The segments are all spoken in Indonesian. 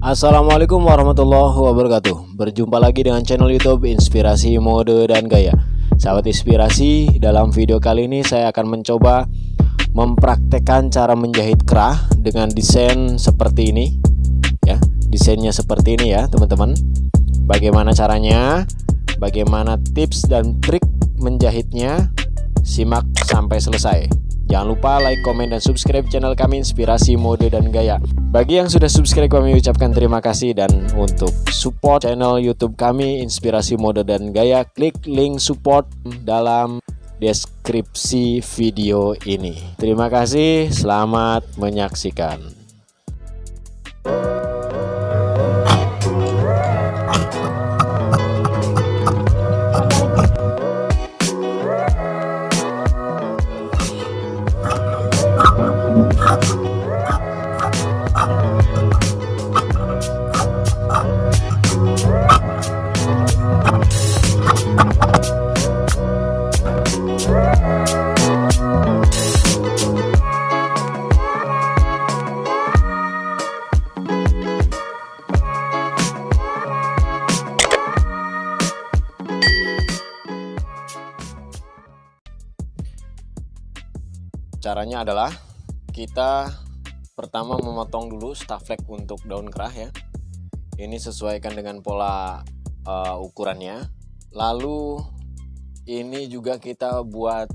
Assalamualaikum warahmatullahi wabarakatuh. Berjumpa lagi dengan channel YouTube Inspirasi Mode dan Gaya. Sahabat inspirasi, dalam video kali ini saya akan mencoba mempraktekkan cara menjahit kerah dengan desain seperti ini. Ya, desainnya seperti ini ya, teman-teman. Bagaimana caranya? Bagaimana tips dan trik menjahitnya? Simak sampai selesai. Jangan lupa like, komen, dan subscribe channel kami Inspirasi Mode dan Gaya. Bagi yang sudah subscribe kami ucapkan terima kasih. Dan untuk support channel YouTube kami Inspirasi Mode dan Gaya, klik link support dalam deskripsi video ini. Terima kasih, selamat menyaksikan. Caranya adalah kita pertama memotong dulu staffleg untuk daun kerah ya. Ini sesuaikan dengan pola ukurannya. Lalu ini juga kita buat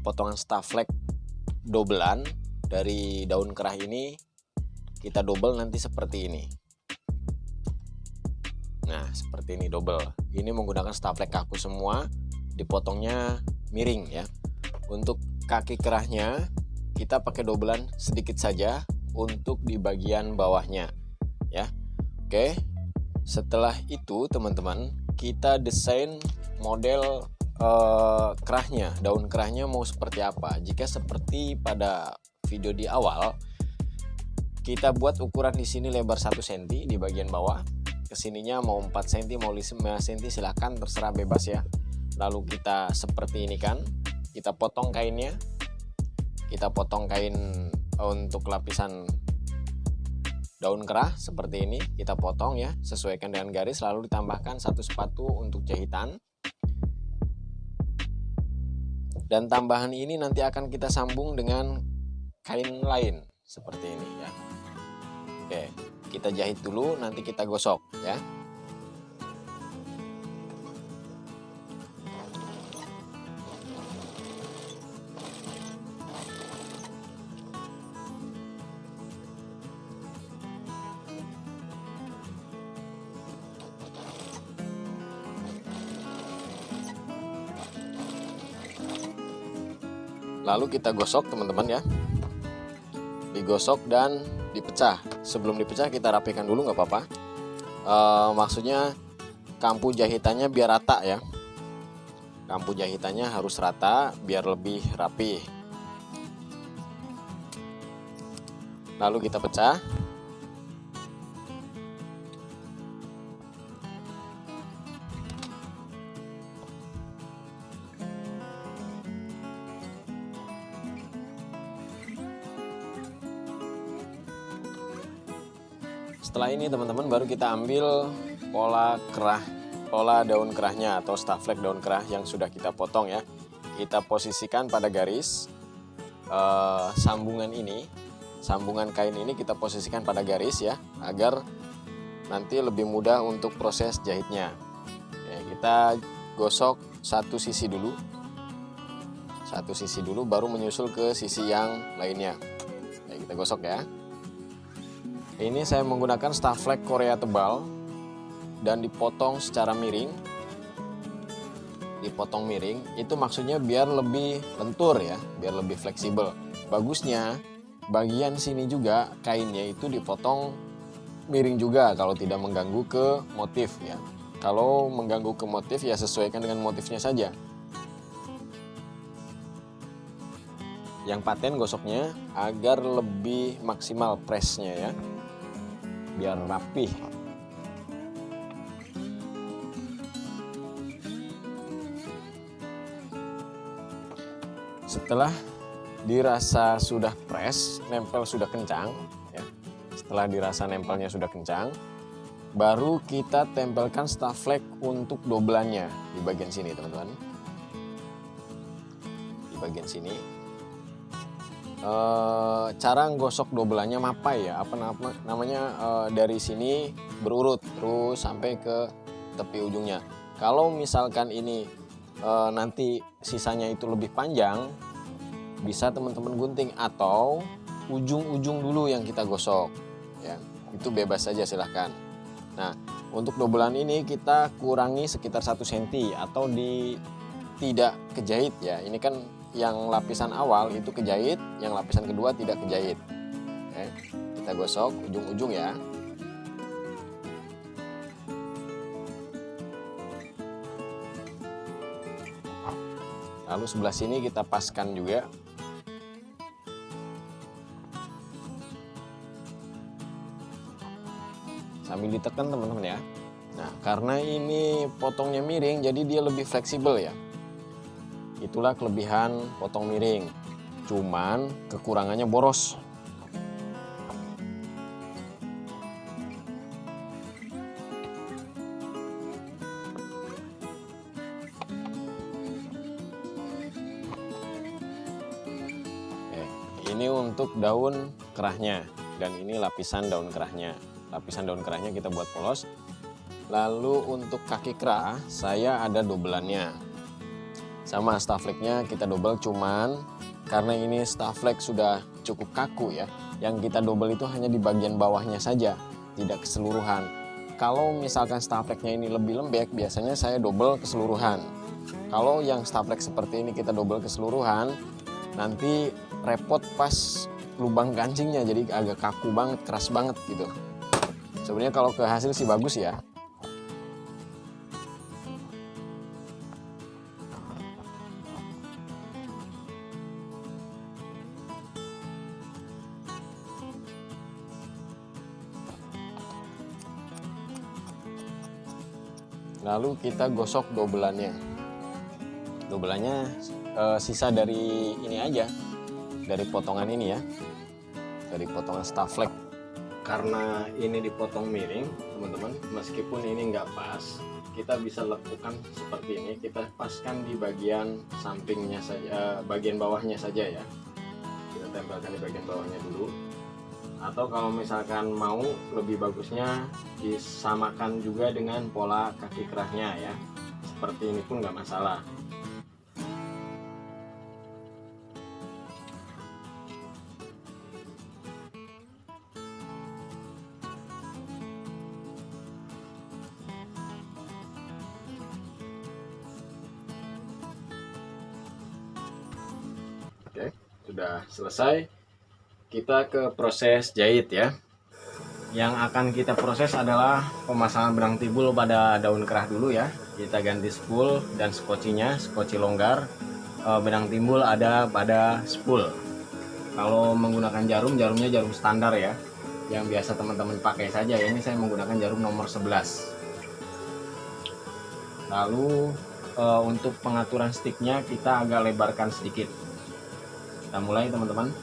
potongan staffleg dobelan dari daun kerah ini. Kita double nanti seperti ini. Nah, seperti ini double. Ini menggunakan staffleg kaku semua, dipotongnya miring ya. Untuk kaki kerahnya kita pakai dobelan sedikit saja untuk di bagian bawahnya ya. Oke, setelah itu teman-teman kita desain model kerahnya, daun kerahnya mau seperti apa. Jika seperti pada video di awal, kita buat ukuran di sini lebar 1 cm di bagian bawah, kesininya mau 4 cm mau 5 cm silahkan, terserah bebas ya. Lalu kita seperti ini kan, kita potong kainnya, kita potong kain untuk lapisan daun kerah seperti ini, kita potong ya, sesuaikan dengan garis, lalu ditambahkan 1 sepatu untuk jahitan. Dan tambahan ini nanti akan kita sambung dengan kain lain seperti ini ya. Oke, kita jahit dulu, nanti kita gosok ya. Lalu kita gosok teman-teman ya, digosok dan dipecah. Sebelum dipecah kita rapikan dulu nggak apa-apa. Maksudnya kampu jahitannya biar rata ya. Kampu jahitannya harus rata biar lebih rapi. Lalu kita pecah. Setelah ini teman-teman baru kita ambil pola daun kerahnya atau staffleg daun kerah yang sudah kita potong ya. Kita posisikan pada garis sambungan ini, sambungan kain ini kita posisikan pada garis ya, agar nanti lebih mudah untuk proses jahitnya. Ya, kita gosok satu sisi dulu, baru menyusul ke sisi yang lainnya. Ya, kita gosok ya. Ini saya menggunakan staffleg Korea tebal dan dipotong secara miring. Dipotong miring itu maksudnya biar lebih lentur ya, biar lebih fleksibel. Bagusnya bagian sini juga kainnya itu dipotong miring juga kalau tidak mengganggu ke motif ya. Kalau mengganggu ke motif ya sesuaikan dengan motifnya saja. Yang paten gosoknya agar lebih maksimal pressnya ya, biar rapih. Setelah dirasa sudah press, nempel sudah kencang ya, setelah dirasa nempelnya sudah kencang, baru kita tempelkan staff leg untuk dobelannya di bagian sini teman-teman. Di bagian sini. Cara gosok dobelannya mapai ya, apa namanya, dari sini berurut terus sampai ke tepi ujungnya. Kalau misalkan ini nanti sisanya itu lebih panjang, bisa teman-teman gunting atau ujung-ujung dulu yang kita gosok ya, itu bebas saja silahkan. Nah, untuk dobelan ini kita kurangi sekitar 1 cm atau tidak kejahit ya. Ini kan yang lapisan awal itu kejahit, yang lapisan kedua tidak kejahit. Oke, kita gosok ujung-ujung ya. Lalu sebelah sini kita paskan juga. Sambil ditekan teman-teman ya. Nah, karena ini potongnya miring jadi dia lebih fleksibel ya. Itulah kelebihan potong miring. Cuman kekurangannya boros. Ini untuk daun kerahnya dan ini lapisan daun kerahnya. Lapisan daun kerahnya kita buat polos. Lalu untuk kaki kerah saya ada dobelannya. Sama staff legnya kita double, cuman karena ini staff leg sudah cukup kaku ya, yang kita double itu hanya di bagian bawahnya saja, tidak keseluruhan. Kalau misalkan staff legnya ini lebih lembek, biasanya saya double keseluruhan. Kalau yang staff leg seperti ini kita double keseluruhan, nanti repot pas lubang kancingnya, jadi agak kaku banget, keras banget gitu. Sebenarnya kalau ke hasil sih bagus ya. Lalu kita gosok dobelannya. Dobelannya sisa dari ini aja, dari potongan ini ya, dari potongan staff leg. Karena ini dipotong miring teman-teman, meskipun ini nggak pas, kita bisa lakukan seperti ini. Kita paskan di bagian sampingnya saja, bagian bawahnya saja ya. Kita tempelkan di bagian bawahnya dulu. Atau kalau misalkan mau lebih bagusnya disamakan juga dengan pola kaki kerahnya ya, seperti ini pun nggak masalah. Oke, sudah selesai. Kita ke proses jahit ya. Yang akan kita proses adalah pemasangan benang timbul pada daun kerah dulu ya. Kita ganti spool dan skocinya, skoci longgar. Benang timbul ada pada spool. Kalau menggunakan jarum, jarumnya jarum standar ya, yang biasa teman-teman pakai saja ya. Ini saya menggunakan jarum nomor 11. Lalu untuk pengaturan sticknya kita agak lebarkan sedikit. Kita mulai teman-teman.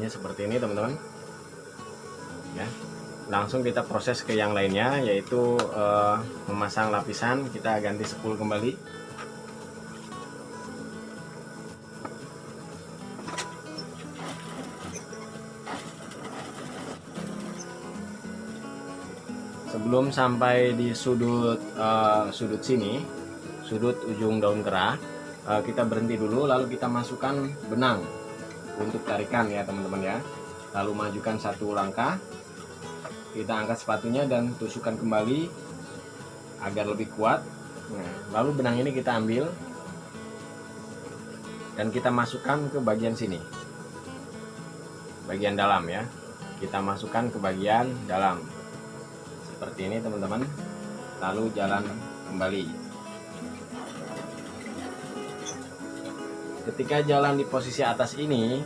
hasilnya seperti ini teman-teman ya. Langsung kita proses ke yang lainnya, yaitu memasang lapisan. Kita ganti spool kembali. Sebelum sampai di sudut sini, sudut ujung daun kerah, kita berhenti dulu, lalu kita masukkan benang untuk tarikan ya teman-teman ya. Lalu majukan satu langkah, kita angkat sepatunya dan tusukkan kembali agar lebih kuat. Nah, lalu benang ini kita ambil dan kita masukkan ke bagian sini, bagian dalam ya. Kita masukkan ke bagian dalam seperti ini teman-teman, lalu jalan kembali. Ketika jalan di posisi atas ini,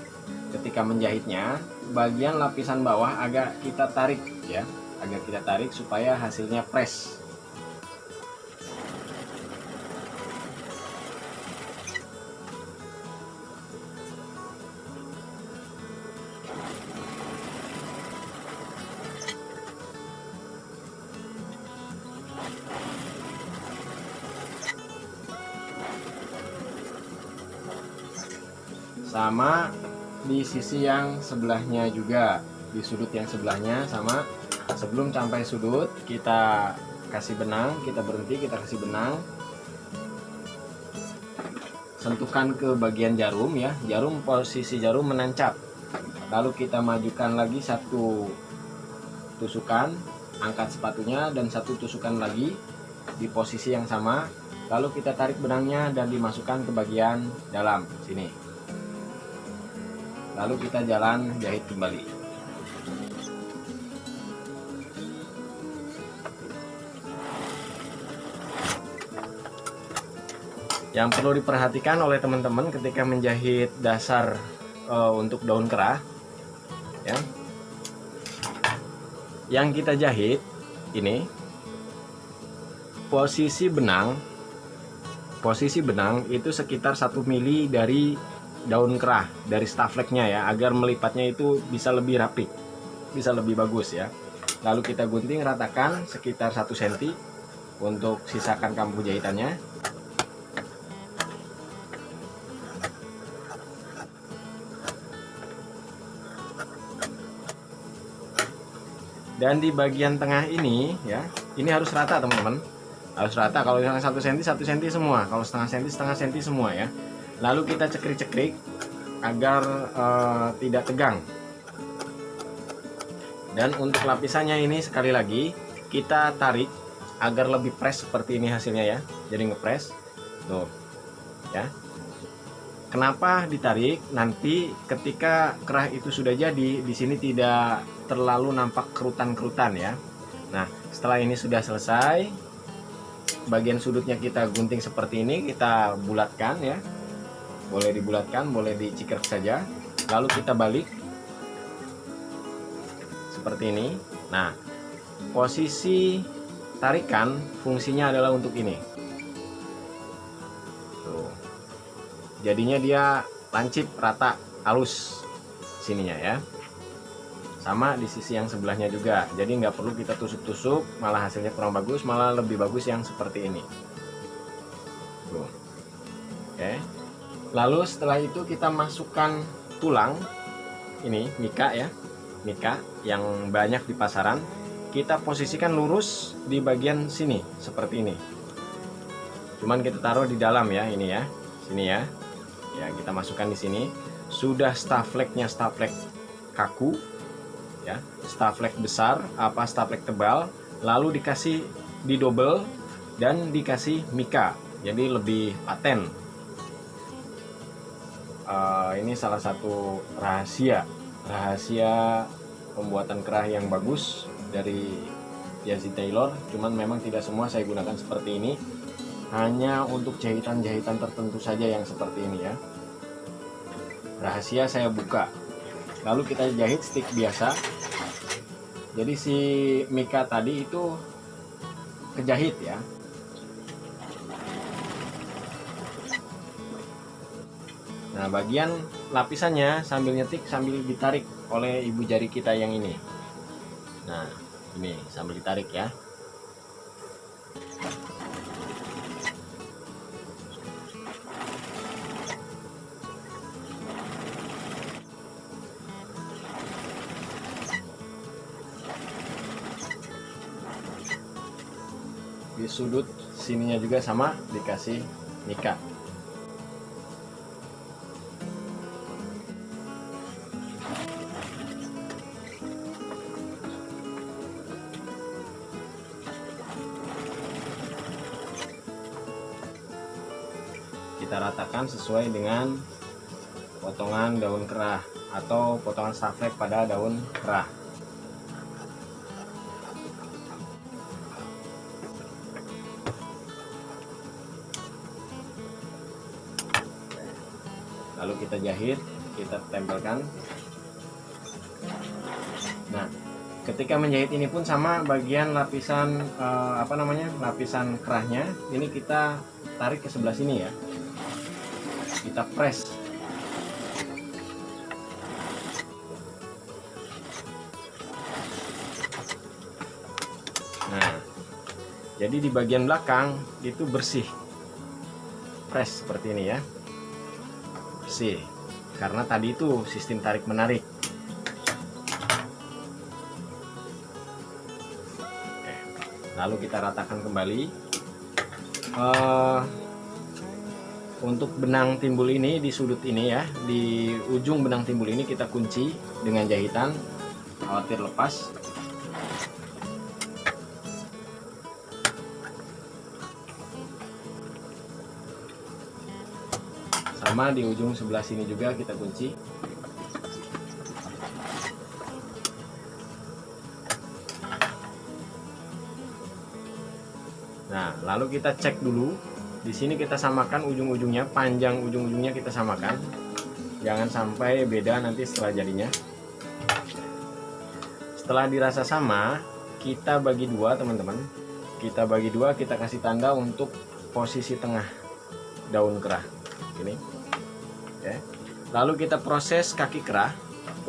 ketika menjahitnya, bagian lapisan bawah agak kita tarik ya, agak kita tarik supaya hasilnya press. Sama di sisi yang sebelahnya juga, di sudut yang sebelahnya sama. Sebelum sampai sudut kita kasih benang, kita berhenti, kita kasih benang, sentuhkan ke bagian jarum ya, jarum, posisi jarum menancap. Lalu kita majukan lagi satu tusukan, angkat sepatunya dan satu tusukan lagi di posisi yang sama. Lalu kita tarik benangnya dan dimasukkan ke bagian dalam sini. Lalu kita jalan jahit kembali. Yang perlu diperhatikan oleh teman-teman ketika menjahit dasar untuk daun kerah ya, yang kita jahit ini posisi benang itu sekitar 1 mili dari daun kerah, dari staffleknya ya, agar melipatnya itu bisa lebih rapi, bisa lebih bagus ya. Lalu kita gunting ratakan sekitar 1 cm untuk sisakan kambuh jahitannya. Dan di bagian tengah ini ya, ini harus rata teman-teman, harus rata. Kalau misalnya 1 cm 1 cm semua, kalau setengah cm semua ya. Lalu kita cekrik-cekrik agar tidak tegang. Dan untuk lapisannya ini sekali lagi kita tarik agar lebih press seperti ini hasilnya ya. Jadi ngepres tuh ya. Kenapa ditarik? Nanti ketika kerah itu sudah jadi, di sini tidak terlalu nampak kerutan-kerutan ya. Nah, setelah ini sudah selesai, bagian sudutnya kita gunting seperti ini, kita bulatkan ya. Boleh dibulatkan, boleh dicikrek saja. Lalu kita balik seperti ini. Nah, posisi tarikan fungsinya adalah untuk ini. Tuh. Jadinya dia lancip, rata, halus sininya ya. Sama di sisi yang sebelahnya juga. Jadi nggak perlu kita tusuk-tusuk, malah hasilnya kurang bagus, malah lebih bagus yang seperti ini. Tuh. Oke. Lalu setelah itu kita masukkan tulang ini, mika ya, mika yang banyak di pasaran. Kita posisikan lurus di bagian sini seperti ini. Cuman kita taruh di dalam ya, ini ya, sini ya. Ya, kita masukkan di sini. Sudah staffleknya stafflek kaku ya, stafflek besar apa stafflek tebal, lalu dikasih di double dan dikasih mika. Jadi lebih paten. Ini salah satu rahasia pembuatan kerah yang bagus dari Yazzie Taylor. Cuman memang tidak semua saya gunakan seperti ini, hanya untuk jahitan-jahitan tertentu saja yang seperti ini ya. Rahasia saya buka. Lalu kita jahit stick biasa. Jadi si mika tadi itu kejahit ya. Nah, bagian lapisannya sambil nyetik sambil ditarik oleh ibu jari kita yang ini. Nah, ini sambil ditarik ya. Di sudut sininya juga sama dikasih mica. Kita ratakan sesuai dengan potongan daun kerah atau potongan staflek pada daun kerah. Lalu kita jahit, kita tempelkan. Nah, ketika menjahit ini pun sama, bagian lapisan lapisan kerahnya ini kita tarik ke sebelah sini ya. Kita press. Nah, jadi di bagian belakang itu bersih. Press seperti ini ya. Bersih. Karena tadi itu sistem tarik menarik. Lalu kita ratakan kembali. Untuk benang timbul ini di sudut ini ya, di ujung benang timbul ini kita kunci dengan jahitan, khawatir lepas. Sama di ujung sebelah sini juga kita kunci. Nah, lalu kita cek dulu. Di sini kita samakan ujung-ujungnya, panjang ujung-ujungnya kita samakan. Jangan sampai beda nanti setelah jadinya. Setelah dirasa sama, kita bagi dua teman-teman. Kita bagi dua, kita kasih tanda untuk posisi tengah daun kerah. Ini. Oke. Lalu kita proses kaki kerah.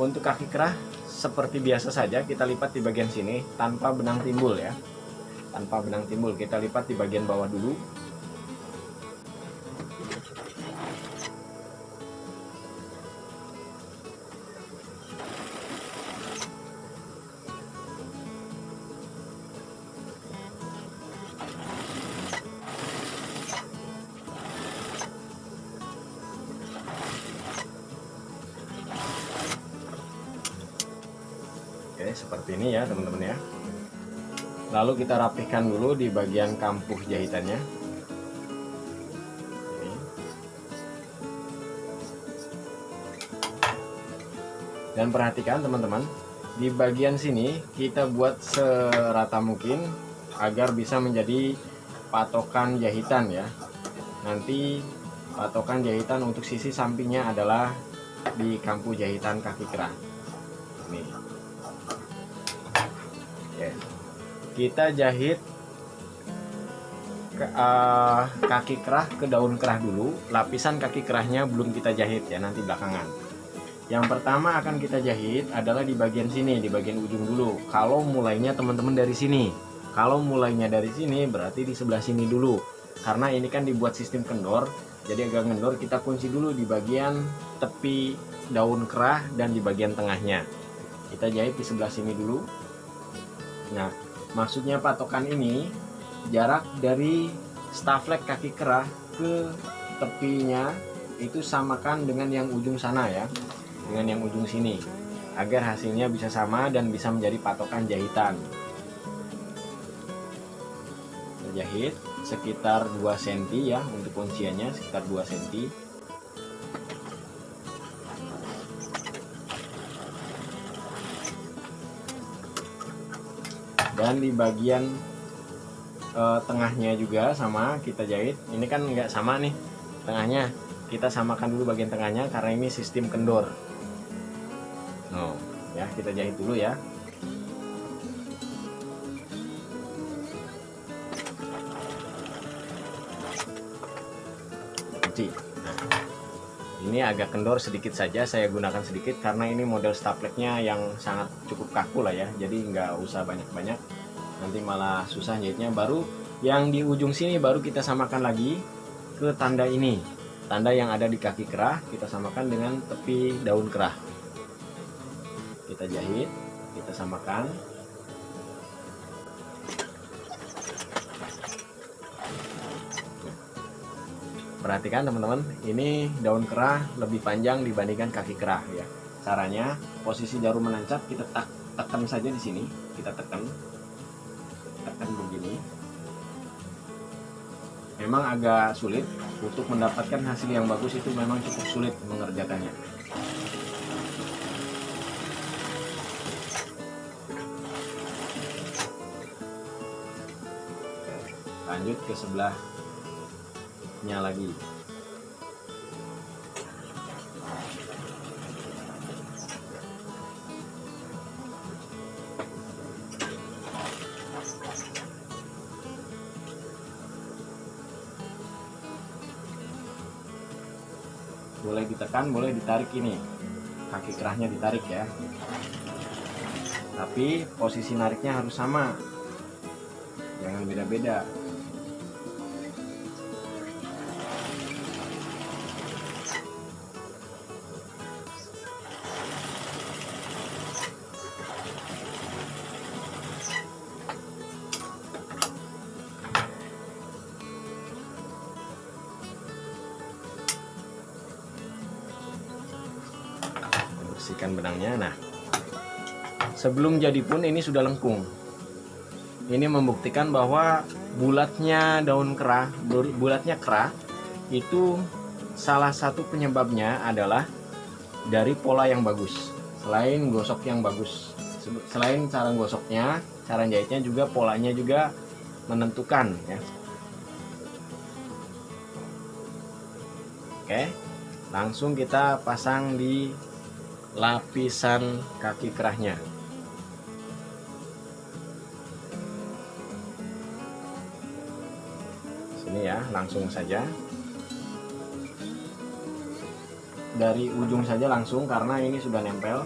Untuk kaki kerah seperti biasa saja, kita lipat di bagian sini tanpa benang timbul ya. Tanpa benang timbul, kita lipat di bagian bawah dulu. Oke, seperti ini ya teman-teman ya. Lalu kita rapihkan dulu di bagian kampuh jahitannya. Ini. Dan perhatikan teman-teman, di bagian sini kita buat serata mungkin agar bisa menjadi patokan jahitan ya. Nanti patokan jahitan untuk sisi sampingnya adalah di kampuh jahitan kaki kerah. Ini. Kita jahit kaki kerah ke daun kerah dulu. Lapisan kaki kerahnya belum kita jahit ya, nanti belakangan. Yang pertama akan kita jahit adalah di bagian sini, di bagian ujung dulu. Kalau mulainya teman-teman dari sini, kalau mulainya dari sini berarti di sebelah sini dulu. Karena ini kan dibuat sistem kendor, jadi agak kendor. Kita kunci dulu di bagian tepi daun kerah dan di bagian tengahnya. Kita jahit di sebelah sini dulu. Nah, maksudnya patokan ini jarak dari staflek kaki kerah ke tepinya itu samakan dengan yang ujung sana ya, dengan yang ujung sini, agar hasilnya bisa sama dan bisa menjadi patokan jahitan. Jahit sekitar 2 cm ya, untuk kunciannya sekitar 2 cm. Dan di bagian tengahnya juga sama kita jahit. Ini kan nggak sama nih tengahnya, kita samakan dulu bagian tengahnya karena ini sistem kendor. Oh ya, kita jahit dulu ya. Kunci. Nah, Ini agak kendor sedikit saja, saya gunakan sedikit karena ini model stapleknya yang sangat cukup kaku lah ya, jadi nggak usah banyak-banyak, nanti malah susah jahitnya. Baru yang di ujung sini baru kita samakan lagi ke tanda ini, tanda yang ada di kaki kerah kita samakan dengan tepi daun kerah. Kita jahit, kita samakan. Perhatikan teman-teman, ini daun kerah lebih panjang dibandingkan kaki kerah ya. Caranya, posisi jarum menancap kita tekan saja di sini, kita tekan begini. Memang agak sulit untuk mendapatkan hasil yang bagus, itu memang cukup sulit mengerjakannya. Lanjut ke sebelahnya lagi. Boleh ditekan, boleh ditarik, ini kaki kerahnya ditarik ya, tapi posisi nariknya harus sama, jangan beda-beda. Bersihkan benangnya. Nah, sebelum jadi pun ini sudah lengkung. Ini membuktikan bahwa bulatnya daun kerah, bulatnya kerah itu salah satu penyebabnya adalah dari pola yang bagus. Selain gosok yang bagus, selain cara gosoknya, cara jahitnya juga, polanya juga menentukan ya. Oke, langsung kita pasang di lapisan kaki kerahnya. Sini ya, langsung saja. Dari ujung saja langsung karena ini sudah nempel.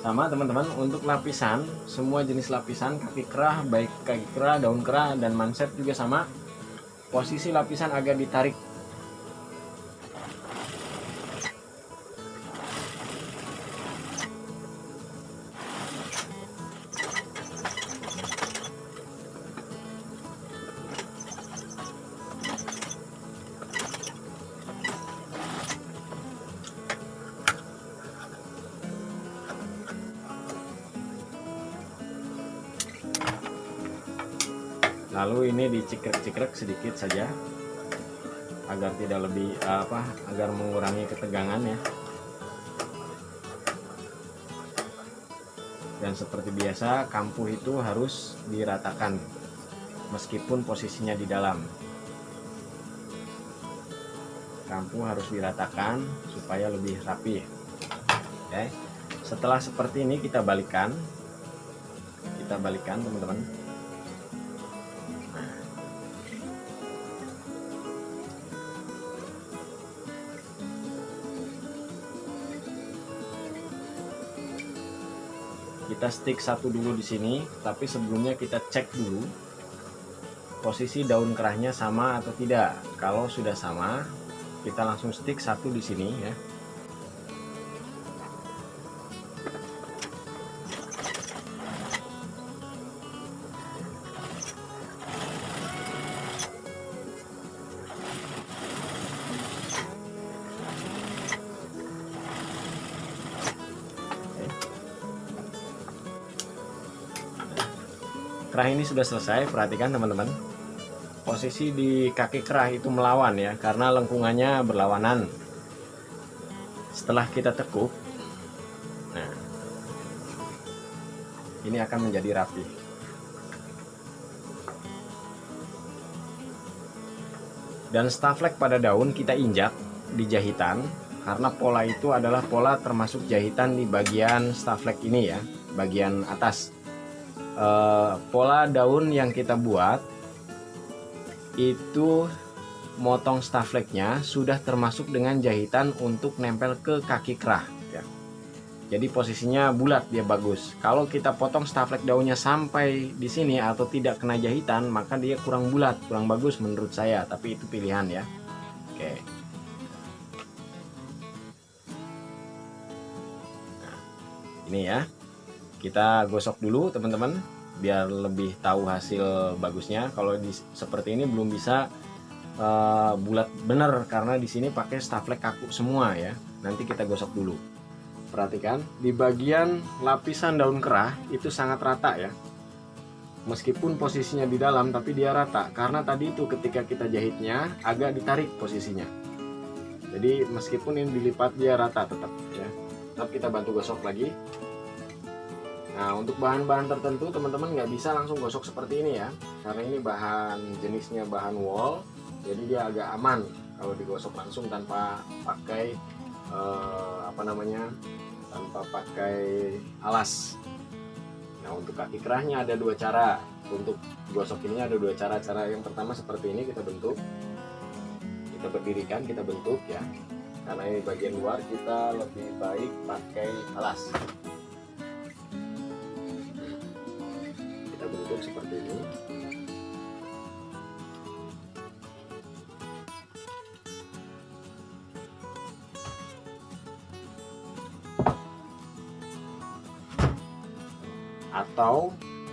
Sama teman-teman, untuk lapisan, semua jenis lapisan kaki kerah, baik kaki kerah, daun kerah, dan manset juga sama. Posisi lapisan agak ditarik. Lalu ini dicikrek-cikrek sedikit saja agar tidak lebih agar mengurangi ketegangan ya. Dan seperti biasa, kampuh itu harus diratakan meskipun posisinya di dalam. Kampuh harus diratakan supaya lebih rapi. Oke. Setelah seperti ini kita balikkan teman-teman. Kita stick satu dulu di sini, tapi sebelumnya kita cek dulu posisi daun kerahnya sama atau tidak. Kalau sudah sama, kita langsung stick satu di sini ya. Kerah ini sudah selesai. Perhatikan teman-teman, posisi di kaki kerah itu melawan ya, karena lengkungannya berlawanan. Setelah kita tekuk, nah ini akan menjadi rapi. Dan stafflek pada daun kita injak di jahitan karena pola itu adalah pola termasuk jahitan di bagian staff leg ini ya, bagian atas. Pola daun yang kita buat itu motong staff legnya sudah termasuk dengan jahitan untuk nempel ke kaki kerah ya. Jadi posisinya bulat, dia bagus. Kalau kita potong staff leg daunnya sampai di sini atau tidak kena jahitan, maka dia kurang bulat, kurang bagus menurut saya, tapi itu pilihan ya. Oke. Nah, ini ya. Kita gosok dulu teman-teman biar lebih tahu hasil bagusnya. Kalau seperti ini belum bisa bulat bener karena di sini pakai staff leg kaku semua ya. Nanti kita gosok dulu. Perhatikan di bagian lapisan daun kerah itu sangat rata ya. Meskipun posisinya di dalam tapi dia rata karena tadi itu ketika kita jahitnya agak ditarik posisinya. Jadi meskipun ini dilipat dia rata tetap ya. Tetap kita bantu gosok lagi. Nah, untuk bahan-bahan tertentu teman-teman nggak bisa langsung gosok seperti ini ya, karena ini bahan jenisnya bahan wol, jadi dia agak aman kalau digosok langsung tanpa pakai tanpa pakai alas. Nah, untuk kaki kerahnya ada dua cara. Untuk gosok ini ada dua cara. Cara yang pertama seperti ini, kita bentuk, kita berdirikan, kita bentuk ya. Karena ini bagian luar, kita lebih baik pakai alas. Kita bentuk seperti ini.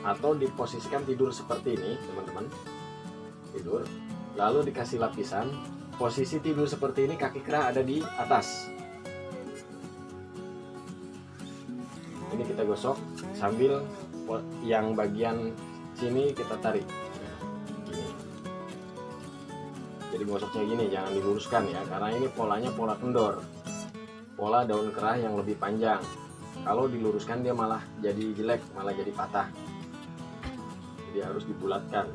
Atau diposisikan tidur seperti ini teman-teman, tidur lalu dikasih lapisan. Posisi tidur seperti ini, kaki kerah ada di atas. Ini kita gosok sambil yang bagian sini kita tarik gini. Jadi gosoknya gini, jangan diluruskan ya, karena ini polanya pola kendor, pola daun kerah yang lebih panjang. Kalau diluruskan dia malah jadi jelek, malah jadi patah. Jadi harus dibulatkan.